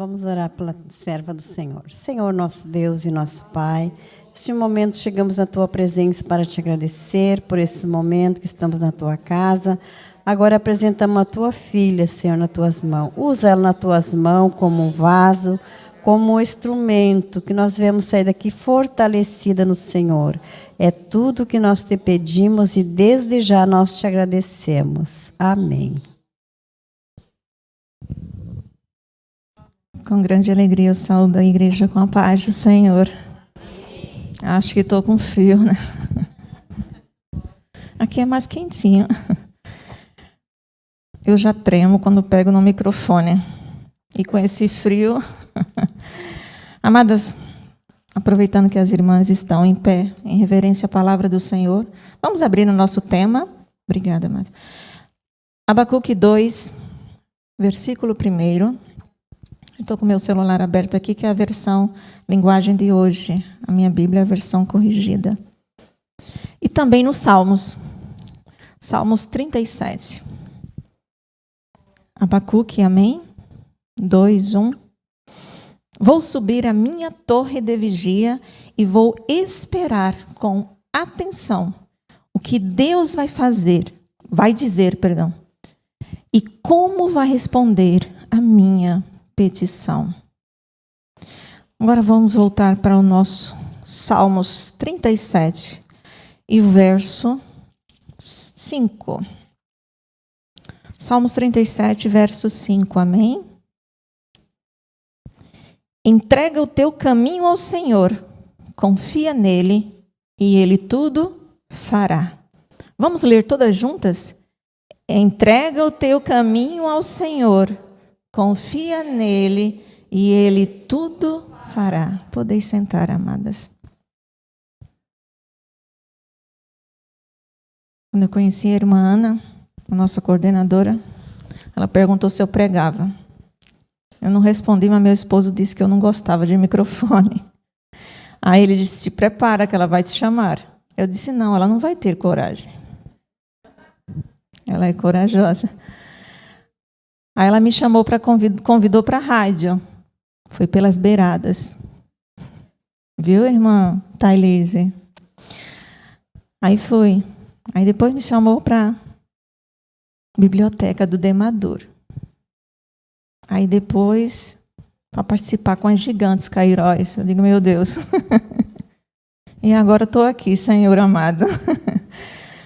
Vamos orar pela serva do Senhor. Senhor, nosso Deus e nosso Pai, neste momento chegamos na Tua presença para te agradecer por esse momento que estamos na Tua casa. Agora apresentamos a Tua filha, Senhor, nas Tuas mãos. Usa ela nas Tuas mãos como um vaso, como um instrumento, que nós venhamos sair daqui fortalecida no Senhor. É tudo que nós te pedimos e desde já nós te agradecemos. Amém. Com grande alegria eu saúdo a igreja com a paz do Senhor. Acho que estou com frio, né? Aqui é mais quentinho. Eu já tremo quando pego no microfone. E com esse frio... Amadas, aproveitando que as irmãs estão em pé, em reverência à palavra do Senhor, vamos abrir no nosso tema. Obrigada, amada. Abacuque 2, versículo 1. Estou com o meu celular aberto aqui, que é a versão linguagem de hoje. A minha Bíblia é a versão corrigida. E também nos Salmos. Salmos 37. Abacuque, amém? 2, 1. Vou subir a minha torre de vigia e vou esperar com atenção o que Deus vai dizer, e como vai responder a minha petição. Agora vamos voltar para o nosso Salmos 37 e verso 5. Salmos 37, verso 5, amém? Entrega o teu caminho ao Senhor, confia nele e ele tudo fará. Vamos ler todas juntas? Entrega o teu caminho ao Senhor, confia nele e ele tudo fará. Podeis sentar, amadas. Quando eu conheci a irmã Ana, a nossa coordenadora, ela perguntou se eu pregava. Eu não respondi, mas meu esposo disse que eu não gostava de microfone. Aí ele disse, te prepara que ela vai te chamar. Eu disse, não, ela não vai ter coragem. Ela é corajosa. Aí ela me chamou, convidou para a rádio. Foi pelas beiradas. Viu, irmã Thailise? Aí fui. Aí depois me chamou para a biblioteca do Demador. Aí depois, para participar com as gigantes Cairóis. Eu digo, meu Deus. E agora estou aqui, Senhor amado.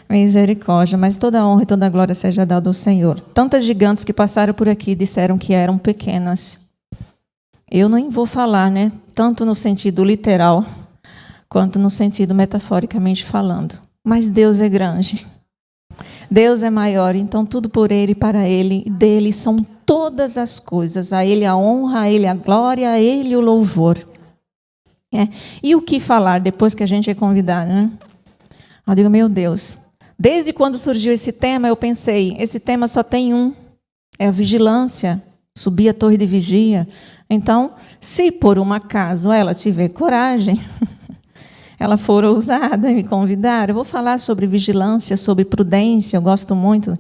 Misericórdia, mas toda a honra e toda a glória seja dada ao Senhor. Tantas gigantes que passaram por aqui disseram que eram pequenas. Eu não vou falar, né? Tanto no sentido literal, quanto no sentido metaforicamente falando. Mas Deus é grande. Deus é maior, então tudo por Ele, para Ele, e dele são todas as coisas. A Ele a honra, a Ele a glória, a Ele o louvor. E o que falar depois que a gente é convidado, né? Eu digo, meu Deus, desde quando surgiu esse tema, eu pensei, esse tema só tem um, é a vigilância, subir a torre de vigia. Então, se por um acaso ela tiver coragem, ela for ousada em me convidar, eu vou falar sobre vigilância, sobre prudência. Eu gosto muito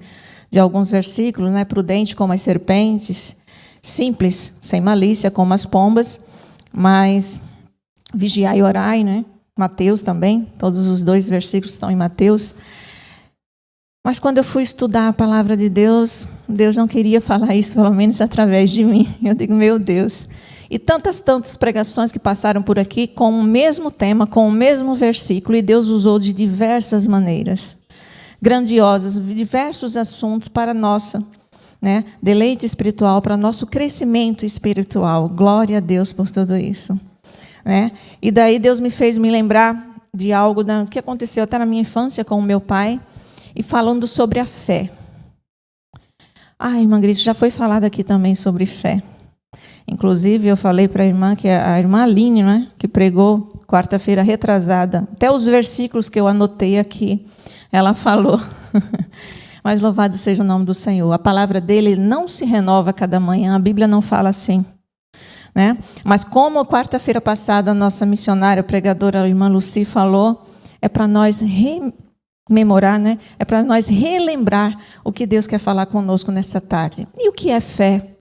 de alguns versículos, né? Prudente como as serpentes, simples, sem malícia como as pombas, mas vigiai e orai, né? Mateus também, todos os 2 versículos estão em Mateus. Mas quando eu fui estudar a palavra de Deus, Deus não queria falar isso, pelo menos através de mim. Eu digo, meu Deus. E tantas pregações que passaram por aqui com o mesmo tema, com o mesmo versículo, e Deus usou de diversas maneiras, grandiosas, diversos assuntos para nossa, né, deleite espiritual, para nosso crescimento espiritual. Glória a Deus por tudo isso. Né? E daí Deus me fez me lembrar de algo que aconteceu até na minha infância com o meu pai, e falando sobre a fé. Irmã Gris, já foi falado aqui também sobre fé. Inclusive, eu falei para a irmã, que é a irmã Aline, né, que pregou quarta-feira retrasada, até os versículos que eu anotei aqui, ela falou. Mas louvado seja o nome do Senhor. A palavra dele não se renova a cada manhã, a Bíblia não fala assim. Né? Mas como quarta-feira passada a nossa missionária, pregadora, a irmã Lucy, falou, é para nós rememorar, né? É para nós relembrar o que Deus quer falar conosco nessa tarde. E o que é fé?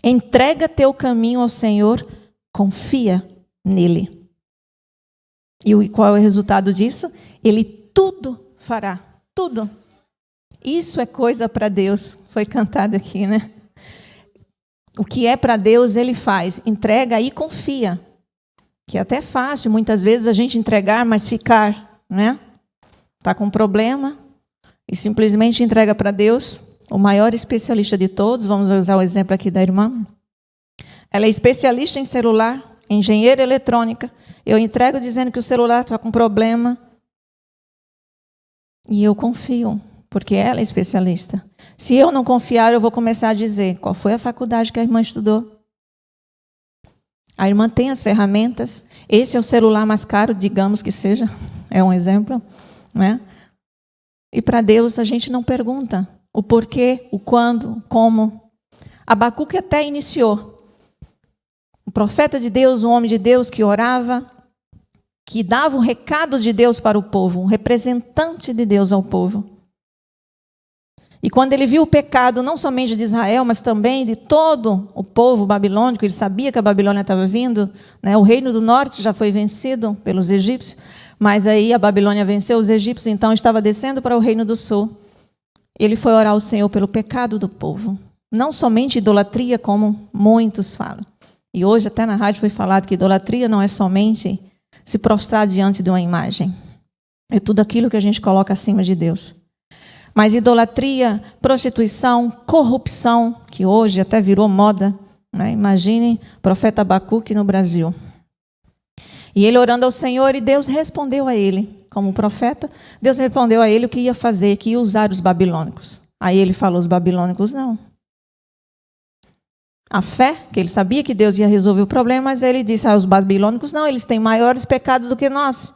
Entrega teu caminho ao Senhor, confia nele. E qual é o resultado disso? Ele tudo fará, tudo. Isso é coisa para Deus. Foi cantado aqui, né? O que é para Deus, Ele faz. Entrega e confia. Que é até fácil, muitas vezes, a gente entregar, mas ficar, né? Está com um problema e simplesmente entrega para Deus. O maior especialista de todos, vamos usar o exemplo aqui da irmã. Ela é especialista em celular, engenheira eletrônica. Eu entrego dizendo que o celular está com problema. E eu confio, porque ela é especialista. Se eu não confiar, eu vou começar a dizer qual foi a faculdade que a irmã estudou. A irmã tem as ferramentas. Esse é o celular mais caro, digamos que seja. É um exemplo, né? E para Deus a gente não pergunta o porquê, o quando, o como. Abacuque até iniciou. O profeta de Deus, um homem de Deus que orava, que dava o recado de Deus para o povo, um representante de Deus ao povo. E quando ele viu o pecado, não somente de Israel, mas também de todo o povo babilônico, ele sabia que a Babilônia estava vindo, né? O reino do norte já foi vencido pelos egípcios, mas aí a Babilônia venceu os egípcios, então estava descendo para o reino do sul. Ele foi orar ao Senhor pelo pecado do povo. Não somente idolatria, como muitos falam. E hoje até na rádio foi falado que idolatria não é somente se prostrar diante de uma imagem. É tudo aquilo que a gente coloca acima de Deus. Mas idolatria, prostituição, corrupção, que hoje até virou moda, né? Imagine o profeta Abacuque no Brasil. E ele orando ao Senhor, e Deus respondeu a ele, como profeta, Deus respondeu a ele o que ia fazer, que ia usar os babilônicos. Aí ele falou, os babilônicos não. A fé, que ele sabia que Deus ia resolver o problema, mas ele disse, os babilônicos não, eles têm maiores pecados do que nós.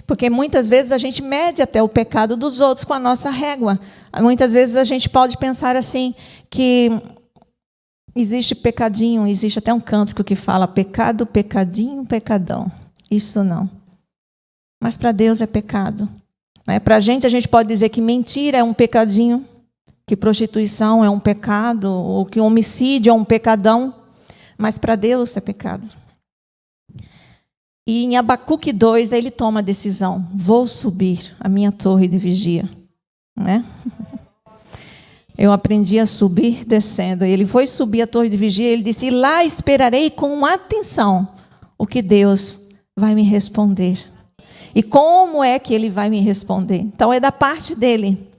Porque muitas vezes a gente mede até o pecado dos outros com a nossa régua. Muitas vezes a gente pode pensar assim, que existe pecadinho, existe até um cântico que fala pecado, pecadinho, pecadão. Isso não. Mas para Deus é pecado. Para a gente pode dizer que mentira é um pecadinho, que prostituição é um pecado, ou que homicídio é um pecadão, mas para Deus é pecado. E em Abacuque 2, ele toma a decisão, vou subir a minha torre de vigia. Né? Eu aprendi a subir descendo. Ele foi subir a torre de vigia, ele disse, e lá esperarei com atenção o que Deus vai me responder. E como é que ele vai me responder? Então é da parte dele.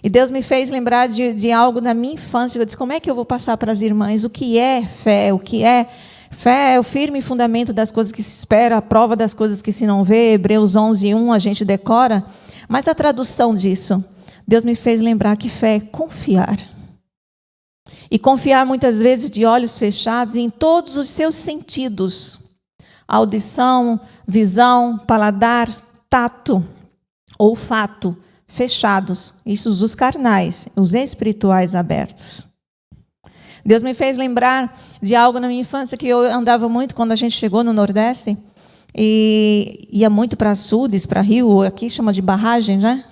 E Deus me fez lembrar de algo da minha infância. Eu disse, como é que eu vou passar para as irmãs? O que é fé? O que é fé? É o firme fundamento das coisas que se espera, a prova das coisas que se não vê. Hebreus 11:1 a gente decora. Mas a tradução disso, Deus me fez lembrar que fé é confiar. E confiar muitas vezes de olhos fechados em todos os seus sentidos. Audição, visão, paladar, tato, olfato. Fechados, isso os carnais, os espirituais abertos. Deus me fez lembrar de algo na minha infância que eu andava muito quando a gente chegou no Nordeste e ia muito para açudes, para rio, aqui chama de barragem, né?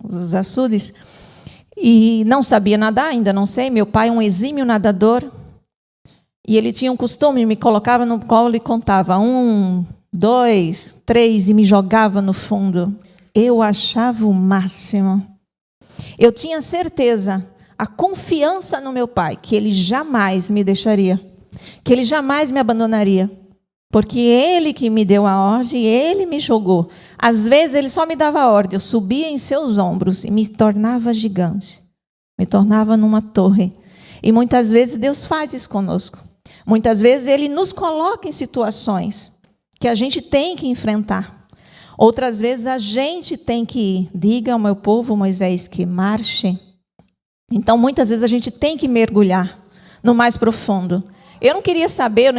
Os açudes. E não sabia nadar, ainda não sei. Meu pai é um exímio nadador e ele tinha um costume, me colocava no colo e contava 1, 2, 3 e me jogava no fundo. Eu achava o máximo. Eu tinha certeza, a confiança no meu pai, que ele jamais me deixaria, que ele jamais me abandonaria, porque ele que me deu a ordem, ele me jogou. Às vezes ele só me dava a ordem, eu subia em seus ombros e me tornava gigante, me tornava numa torre. E muitas vezes Deus faz isso conosco. Muitas vezes ele nos coloca em situações que a gente tem que enfrentar. Outras vezes a gente tem que ir. Diga ao meu povo, Moisés, que marche. Então, muitas vezes a gente tem que mergulhar no mais profundo. Eu não queria saber,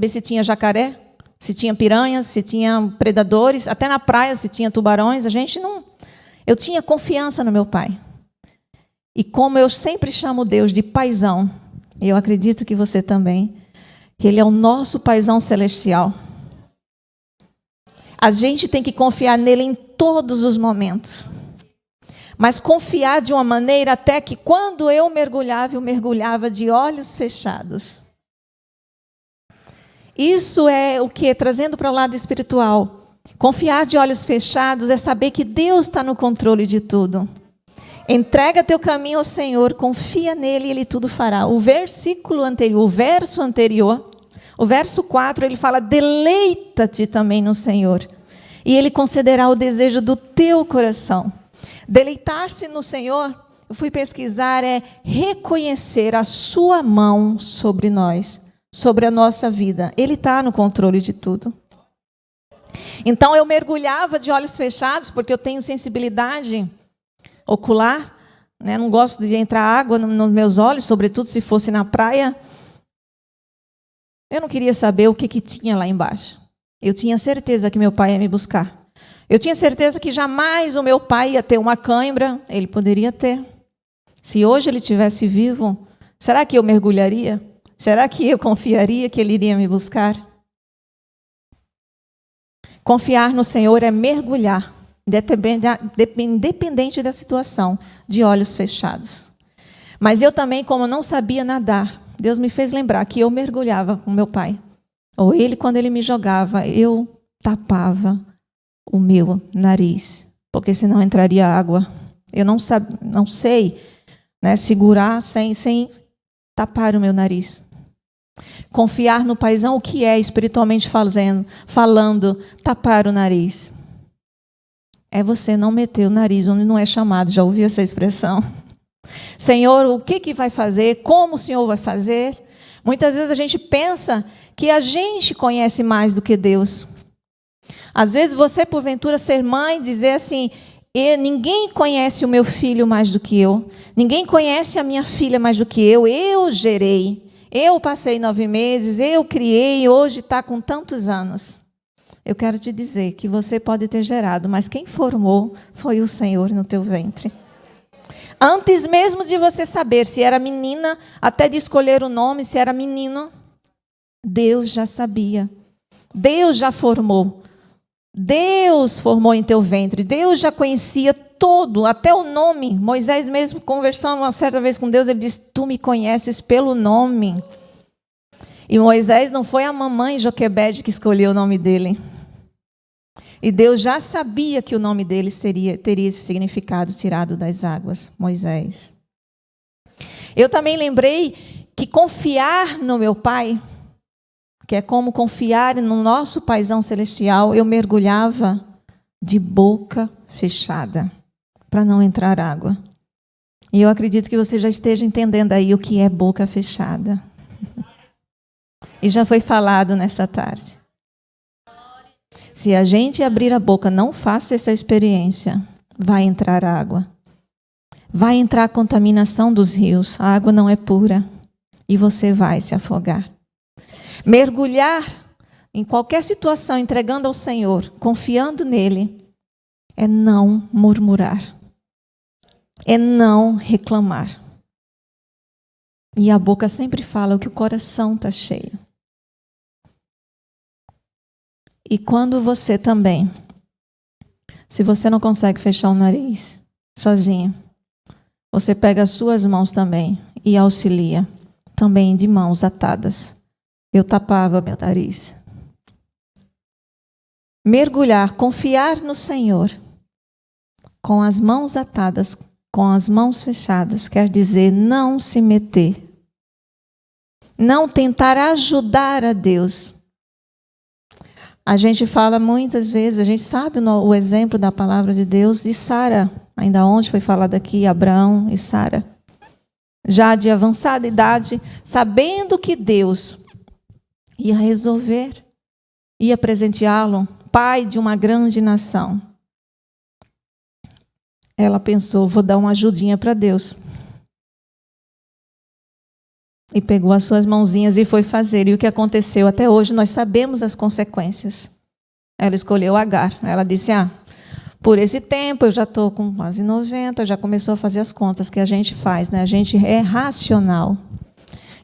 se tinha jacaré, se tinha piranhas, se tinha predadores, até na praia se tinha tubarões. A gente não. Eu tinha confiança no meu pai. E como eu sempre chamo Deus de paizão, e eu acredito que você também, que Ele é o nosso paizão celestial. A gente tem que confiar nele em todos os momentos. mas confiar de uma maneira até que quando eu mergulhava de olhos fechados. Isso é o que? Trazendo para o lado espiritual. Confiar de olhos fechados é saber que Deus está no controle de tudo. Entrega teu caminho ao Senhor, confia nele e Ele tudo fará. O verso anterior, o verso 4, ele fala: deleita-te também no Senhor, e Ele concederá o desejo do teu coração. Deleitar-se no Senhor, eu fui pesquisar, é reconhecer a sua mão sobre nós, sobre a nossa vida. Ele está no controle de tudo. Então eu mergulhava de olhos fechados, porque eu tenho sensibilidade ocular, né? Não gosto de entrar água nos meus olhos, sobretudo se fosse na praia. Eu não queria saber o que tinha lá embaixo. Eu tinha certeza que meu pai ia me buscar. Eu tinha certeza que jamais o meu pai ia ter uma cãibra. Ele poderia ter. Se hoje ele estivesse vivo, será que eu mergulharia? Será que eu confiaria que ele iria me buscar? Confiar no Senhor é mergulhar, independente da situação, de olhos fechados. Mas eu também, como não sabia nadar, Deus me fez lembrar que eu mergulhava com meu pai. Ou ele, quando ele me jogava, eu tapava o meu nariz, porque senão entraria água. Eu não sei, né, segurar sem tapar o meu nariz. Confiar no paizão, o que é espiritualmente falando, tapar o nariz? É você não meter o nariz onde não é chamado. Já ouviu essa expressão? Senhor, o que vai fazer? Como o Senhor vai fazer? Muitas vezes a gente pensa que a gente conhece mais do que Deus. Às vezes você, porventura, ser mãe, dizer assim: ninguém conhece o meu filho mais do que eu. Ninguém conhece a minha filha mais do que eu. Eu gerei. Eu passei 9 meses, eu criei, hoje está com tantos anos. Eu quero te dizer que você pode ter gerado, mas quem formou foi o Senhor no teu ventre. Antes mesmo de você saber se era menina, até de escolher o nome, se era menino, Deus já sabia. Deus já formou. Deus formou em teu ventre. Deus já conhecia todo, até o nome. Moisés mesmo, conversando uma certa vez com Deus, ele disse: tu me conheces pelo nome. E Moisés não foi a mamãe Joquebede que escolheu o nome dele. E Deus já sabia que o nome dele teria esse significado tirado das águas, Moisés. Eu também lembrei que confiar no meu Pai, que é como confiar no nosso Paizão Celestial, eu mergulhava de boca fechada, para não entrar água. E eu acredito que você já esteja entendendo aí o que é boca fechada. E já foi falado nessa tarde. Se a gente abrir a boca, não faça essa experiência, vai entrar água. Vai entrar a contaminação dos rios, a água não é pura. E você vai se afogar. Mergulhar em qualquer situação, entregando ao Senhor, confiando nele, é não murmurar. É não reclamar. E a boca sempre fala o que o coração está cheio. E quando você também, se você não consegue fechar o nariz sozinho, você pega as suas mãos também e auxilia, também de mãos atadas. Eu tapava meu nariz. Mergulhar, confiar no Senhor, com as mãos atadas, com as mãos fechadas, quer dizer não se meter. Não tentar ajudar a Deus. A gente fala muitas vezes, a gente sabe o exemplo da palavra de Deus de Sara, ainda ontem foi falado aqui, Abraão e Sara. Já de avançada idade, sabendo que Deus ia resolver, ia presenteá-lo, pai de uma grande nação. Ela pensou, vou dar uma ajudinha para Deus. E pegou as suas mãozinhas e foi fazer. E o que aconteceu? Até hoje nós sabemos as consequências. Ela escolheu Agar. Ela disse, por esse tempo eu já estou com quase 90, já começou a fazer as contas que a gente faz, né? A gente é racional.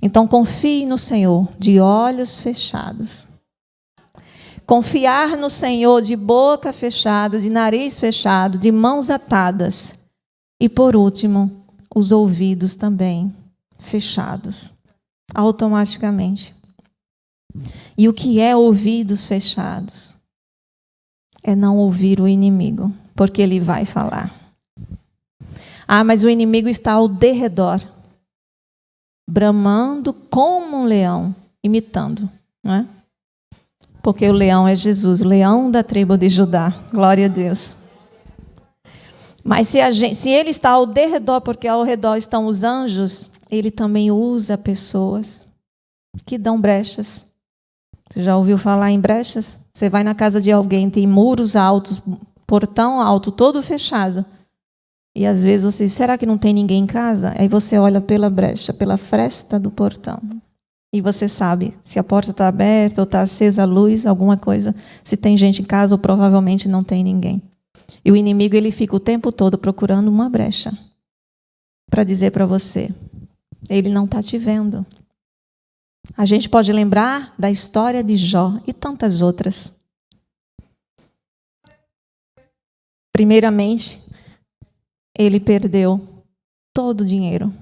Então confie no Senhor de olhos fechados. Confiar no Senhor de boca fechada, de nariz fechado, de mãos atadas, E por último, os ouvidos também fechados, automaticamente. E o que é ouvidos fechados? É não ouvir o inimigo, porque ele vai falar. Ah, mas o inimigo está ao derredor, bramando como um leão, imitando, não é? Porque o leão é Jesus, o leão da tribo de Judá. Glória a Deus. Mas se ele está ao derredor, porque ao redor estão os anjos, ele também usa pessoas que dão brechas. Você já ouviu falar em brechas? Você vai na casa de alguém, tem muros altos, portão alto, todo fechado. E às vezes você diz, será que não tem ninguém em casa? Aí você olha pela brecha, pela fresta do portão. E você sabe se a porta está aberta ou está acesa a luz, alguma coisa. Se tem gente em casa ou provavelmente não tem ninguém. E o inimigo ele fica o tempo todo procurando uma brecha para dizer para você, ele não está te vendo. A gente pode lembrar da história de Jó e tantas outras. Primeiramente, ele perdeu todo o dinheiro,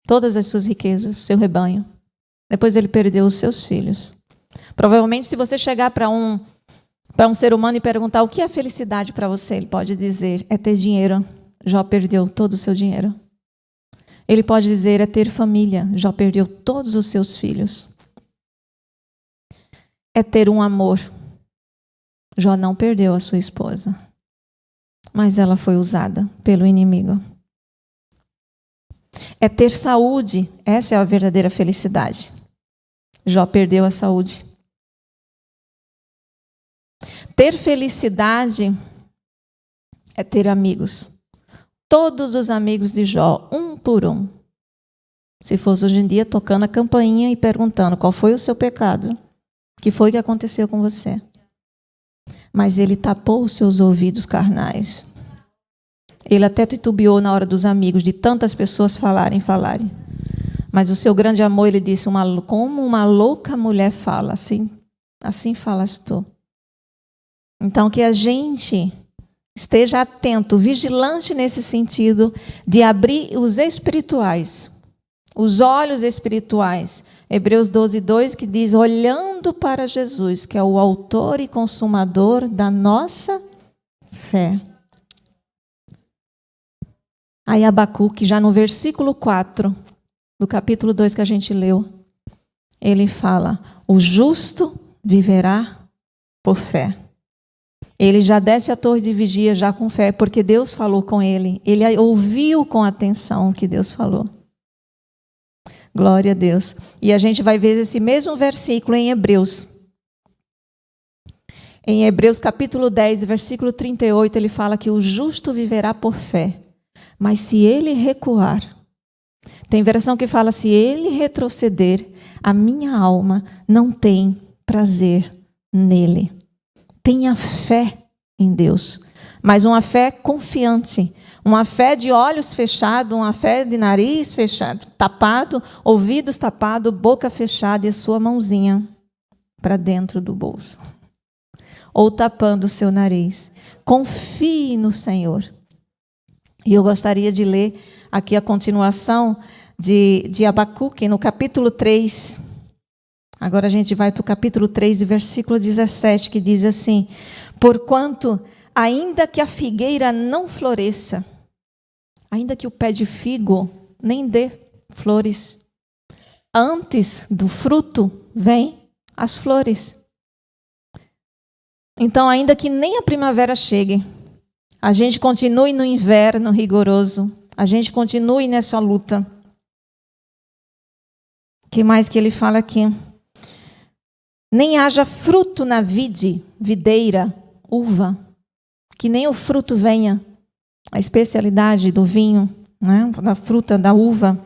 todas as suas riquezas, seu rebanho. Depois ele perdeu os seus filhos. Provavelmente, se você chegar para um ser humano e perguntar o que é felicidade para você, ele pode dizer, é ter dinheiro. Jó perdeu todo o seu dinheiro. Ele pode dizer, é ter família. Jó perdeu todos os seus filhos. É ter um amor. Jó não perdeu a sua esposa, mas ela foi usada pelo inimigo. É ter saúde. Essa é a verdadeira felicidade. Jó perdeu a saúde. Ter felicidade é ter amigos. Todos os amigos de Jó, um por um. Se fosse hoje em dia, tocando a campainha e perguntando qual foi o seu pecado, o que foi que aconteceu com você. Mas ele tapou os seus ouvidos carnais. Ele até titubeou na hora dos amigos, de tantas pessoas falarem. Mas o seu grande amor, ele disse, como uma louca mulher fala, assim falas tu. Então, que a gente esteja atento, vigilante nesse sentido de abrir os espirituais, os olhos espirituais. Hebreus 12:2 que diz, olhando para Jesus, que é o autor e consumador da nossa fé. Aí Abacuque, já no versículo 4, do capítulo 2 que a gente leu, ele fala, o justo viverá por fé. Ele já desce a torre de vigia já com fé, porque Deus falou com ele. Ele ouviu com atenção o que Deus falou. Glória a Deus. E a gente vai ver esse mesmo versículo em Hebreus. Em Hebreus capítulo 10, versículo 38, ele fala que o justo viverá por fé. Mas se ele recuar, tem versão que fala, se ele retroceder, a minha alma não tem prazer nele. Tenha fé em Deus, mas uma fé confiante, uma fé de olhos fechados, uma fé de nariz fechado, tapado, ouvidos tapados, boca fechada e a sua mãozinha para dentro do bolso. Ou tapando o seu nariz. Confie no Senhor. E eu gostaria de ler aqui a continuação de Abacuque, no capítulo 3. Agora a gente vai para o capítulo 3, versículo 17, que diz assim, porquanto, ainda que a figueira não floresça, ainda que o pé de figo nem dê flores, antes do fruto vem as flores. Então, ainda que nem a primavera chegue, a gente continue no inverno rigoroso, a gente continue nessa luta. O que mais que ele fala aqui? Nem haja fruto na videira, uva, que nem o fruto venha, a especialidade do vinho, né? Da fruta, da uva.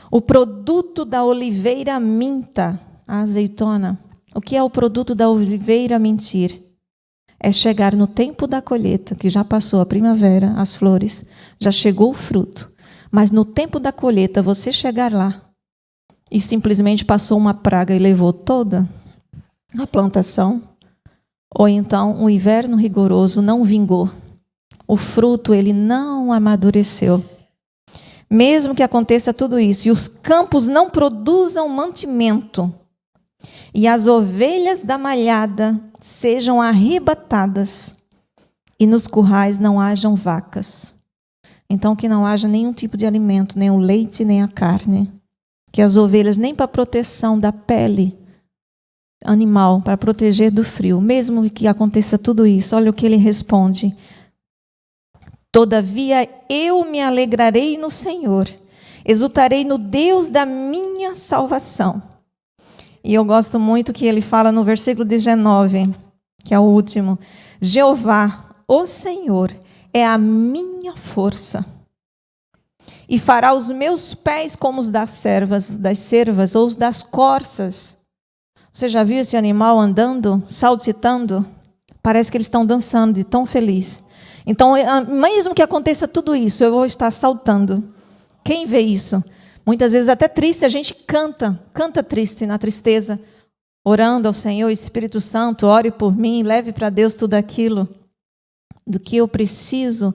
O produto da oliveira minta, a azeitona. O que é o produto da oliveira mintir? É chegar no tempo da colheita, que já passou a primavera, as flores, já chegou o fruto. Mas no tempo da colheita, você chegar lá e simplesmente passou uma praga e levou toda a plantação, ou então o inverno rigoroso não vingou. O fruto, ele não amadureceu. Mesmo que aconteça tudo isso, e os campos não produzam mantimento, e as ovelhas da malhada sejam arrebatadas, e nos currais não hajam vacas. Então, que não haja nenhum tipo de alimento, nem o leite, nem a carne. Que as ovelhas, nem para proteção da pele animal, para proteger do frio. Mesmo que aconteça tudo isso, olha o que ele responde. Todavia eu me alegrarei no Senhor, exultarei no Deus da minha salvação. E eu gosto muito que ele fala no versículo 19, que é o último. Jeová, o Senhor, é a minha força, e fará os meus pés como os das cervas ou os das corças. Você já viu esse animal andando, saltitando? Parece que eles estão dançando de tão feliz. Então, mesmo que aconteça tudo isso, eu vou estar saltando. Quem vê isso? Muitas vezes até triste, a gente canta triste, na tristeza, orando ao Senhor, Espírito Santo, ore por mim, leve para Deus tudo aquilo do que eu preciso.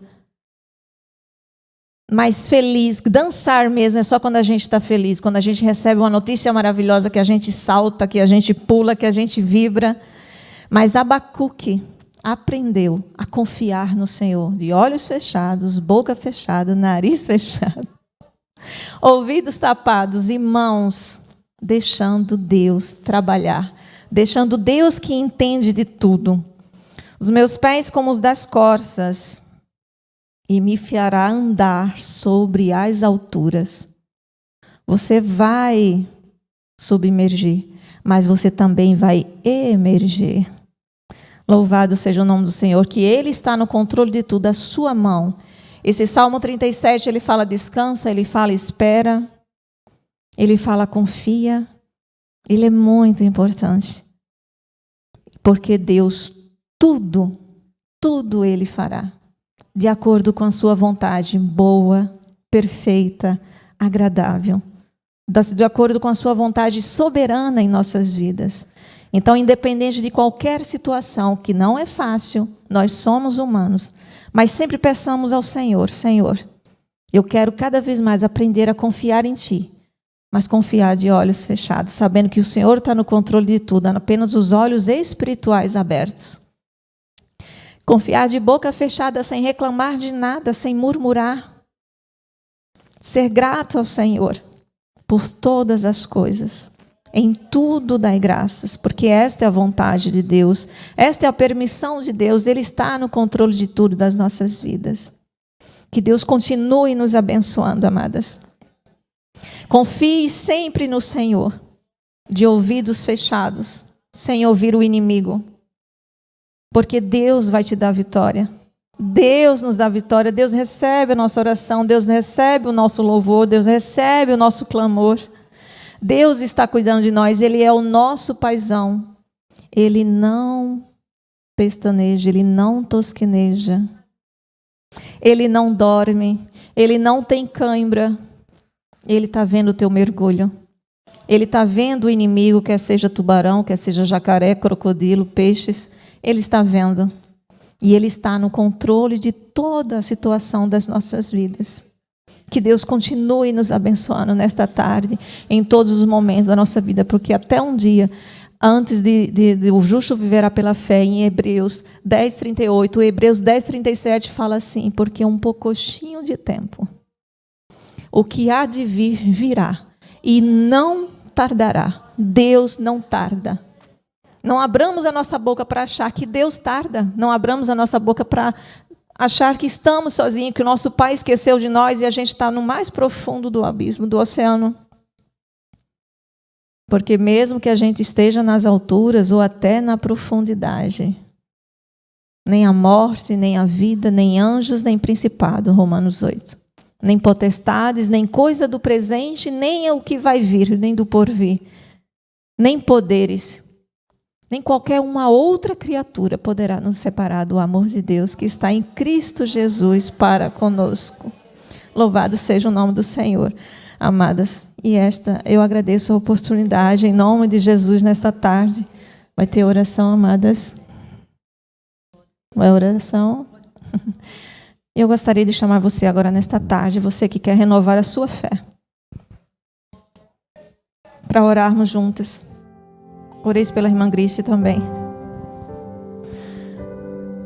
Mas feliz, dançar mesmo é só quando a gente está feliz, quando a gente recebe uma notícia maravilhosa, que a gente salta, que a gente pula, que a gente vibra. Mas Abacuque aprendeu a confiar no Senhor, de olhos fechados, boca fechada, nariz fechado, ouvidos tapados e mãos, deixando Deus trabalhar, deixando Deus que entende de tudo. Os meus pés como os das corças, e me fará andar sobre as alturas. Você vai submergir, mas você também vai emergir. Louvado seja o nome do Senhor, que Ele está no controle de tudo, a sua mão. Esse Salmo 37, ele fala descansa, ele fala espera, ele fala confia. Ele é muito importante. Porque Deus, tudo Ele fará, de acordo com a sua vontade, boa, perfeita, agradável. De acordo com a sua vontade soberana em nossas vidas. Então, independente de qualquer situação, que não é fácil, nós somos humanos, mas sempre peçamos ao Senhor, Senhor, eu quero cada vez mais aprender a confiar em Ti, mas confiar de olhos fechados, sabendo que o Senhor está no controle de tudo, apenas os olhos espirituais abertos. Confiar de boca fechada, sem reclamar de nada, sem murmurar. Ser grato ao Senhor por todas as coisas. Em tudo dai graças, porque esta é a vontade de Deus, esta é a permissão de Deus, Ele está no controle de tudo das nossas vidas. Que Deus continue nos abençoando, amadas. Confie sempre no Senhor, de ouvidos fechados, sem ouvir o inimigo, porque Deus vai te dar vitória. Deus nos dá vitória, Deus recebe a nossa oração, Deus recebe o nosso louvor, Deus recebe o nosso clamor. Deus está cuidando de nós, Ele é o nosso paizão. Ele não pestaneja, Ele não tosqueneja. Ele não dorme, Ele não tem cãibra. Ele está vendo o teu mergulho. Ele está vendo o inimigo, quer seja tubarão, quer seja jacaré, crocodilo, peixes. Ele está vendo. E Ele está no controle de toda a situação das nossas vidas. Que Deus continue nos abençoando nesta tarde, em todos os momentos da nossa vida, porque até um dia, antes de o justo viverá pela fé, em Hebreus 10:38, Hebreus 10:37 fala assim, porque um poucochinho de tempo, o que há de vir, virá, e não tardará. Deus não tarda. Não abramos a nossa boca para achar que Deus tarda, não abramos a nossa boca para achar que estamos sozinhos, que o nosso Pai esqueceu de nós e a gente está no mais profundo do abismo, do oceano. Porque mesmo que a gente esteja nas alturas ou até na profundidade, nem a morte, nem a vida, nem anjos, nem principado, Romanos 8. Nem potestades, nem coisa do presente, nem o que vai vir, nem do porvir, nem poderes, nem qualquer uma outra criatura poderá nos separar do amor de Deus que está em Cristo Jesus para conosco. Louvado seja o nome do Senhor, amadas. E eu agradeço a oportunidade em nome de Jesus nesta tarde. Vai ter oração, amadas? Vai oração? Eu gostaria de chamar você agora nesta tarde, você que quer renovar a sua fé, para orarmos juntas. Oreis pela irmã Grace também.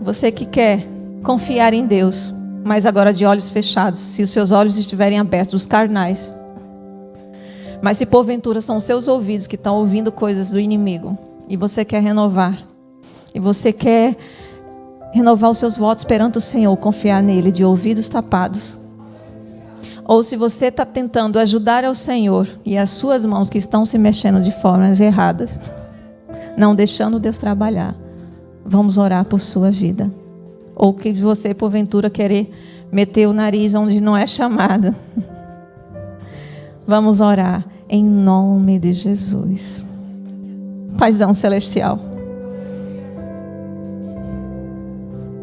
Você que quer confiar em Deus, mas agora de olhos fechados, se os seus olhos estiverem abertos, os carnais. Mas se porventura são os seus ouvidos que estão ouvindo coisas do inimigo, e você quer renovar, e você quer renovar os seus votos perante o Senhor, confiar nele de ouvidos tapados. Ou se você está tentando ajudar ao Senhor e as suas mãos que estão se mexendo de formas erradas, não deixando Deus trabalhar, vamos orar por sua vida. Ou que você porventura querer meter o nariz onde não é chamado, vamos orar em nome de Jesus. Paizão celestial,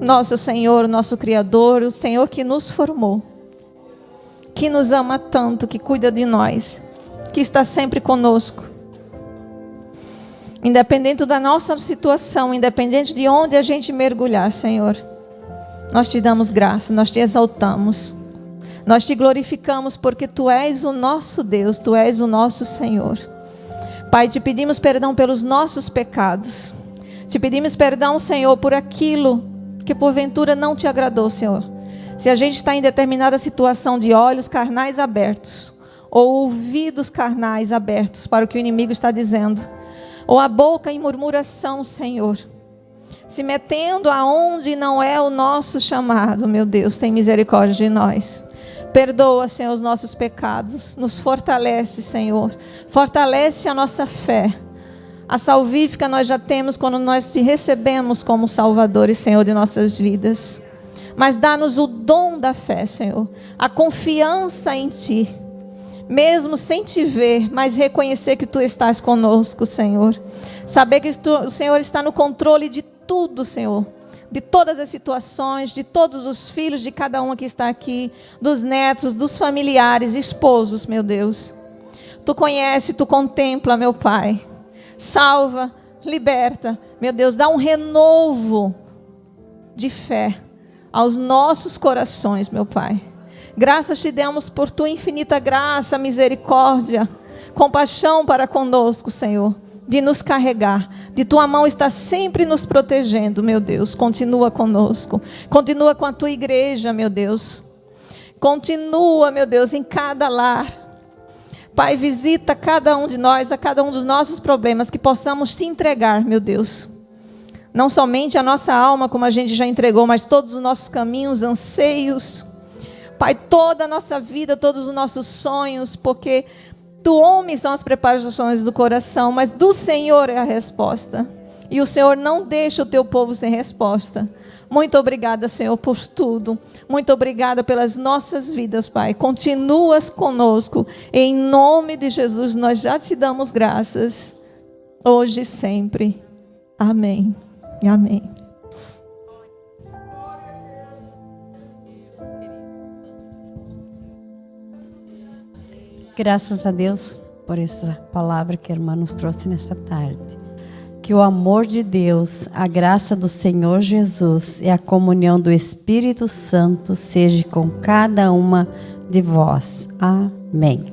nosso Senhor, nosso Criador, o Senhor que nos formou, que nos ama tanto, que cuida de nós, que está sempre conosco. Independente da nossa situação, independente de onde a gente mergulhar, Senhor, nós te damos graça, nós te exaltamos, nós te glorificamos porque Tu és o nosso Deus, Tu és o nosso Senhor. Pai, te pedimos perdão pelos nossos pecados, te pedimos perdão, Senhor, por aquilo que porventura não te agradou, Senhor. Se a gente está em determinada situação de olhos carnais abertos, ou ouvidos carnais abertos para o que o inimigo está dizendo, ou a boca em murmuração, Senhor, se metendo aonde não é o nosso chamado, meu Deus, tem misericórdia de nós. Perdoa, Senhor, os nossos pecados, nos fortalece, Senhor, fortalece a nossa fé. A salvífica nós já temos quando nós te recebemos como Salvador e Senhor de nossas vidas. Mas dá-nos o dom da fé, Senhor, a confiança em Ti, mesmo sem Te ver, mas reconhecer que Tu estás conosco, Senhor. Saber que o Senhor está no controle de tudo, Senhor, de todas as situações, de todos os filhos de cada um que está aqui, dos netos, dos familiares, esposos, meu Deus. Tu conhece, Tu contempla, meu Pai. Salva, liberta, meu Deus, dá um renovo de fé aos nossos corações, meu Pai. Graças te damos por Tua infinita graça, misericórdia, compaixão para conosco, Senhor, de nos carregar, de Tua mão estar sempre nos protegendo, meu Deus. Continua conosco, continua com a Tua igreja, meu Deus. Continua, meu Deus, em cada lar. Pai, visita cada um de nós, a cada um dos nossos problemas, que possamos te entregar, meu Deus. Não somente a nossa alma, como a gente já entregou, mas todos os nossos caminhos, anseios. Pai, toda a nossa vida, todos os nossos sonhos, porque do homem são as preparações do coração, mas do Senhor é a resposta. E o Senhor não deixa o Teu povo sem resposta. Muito obrigada, Senhor, por tudo. Muito obrigada pelas nossas vidas, Pai. Continuas conosco. Em nome de Jesus, nós já te damos graças. Hoje e sempre. Amém. Amém. Graças a Deus por essa palavra que a irmã nos trouxe nesta tarde. Que o amor de Deus, a graça do Senhor Jesus e a comunhão do Espírito Santo seja com cada uma de vós. Amém.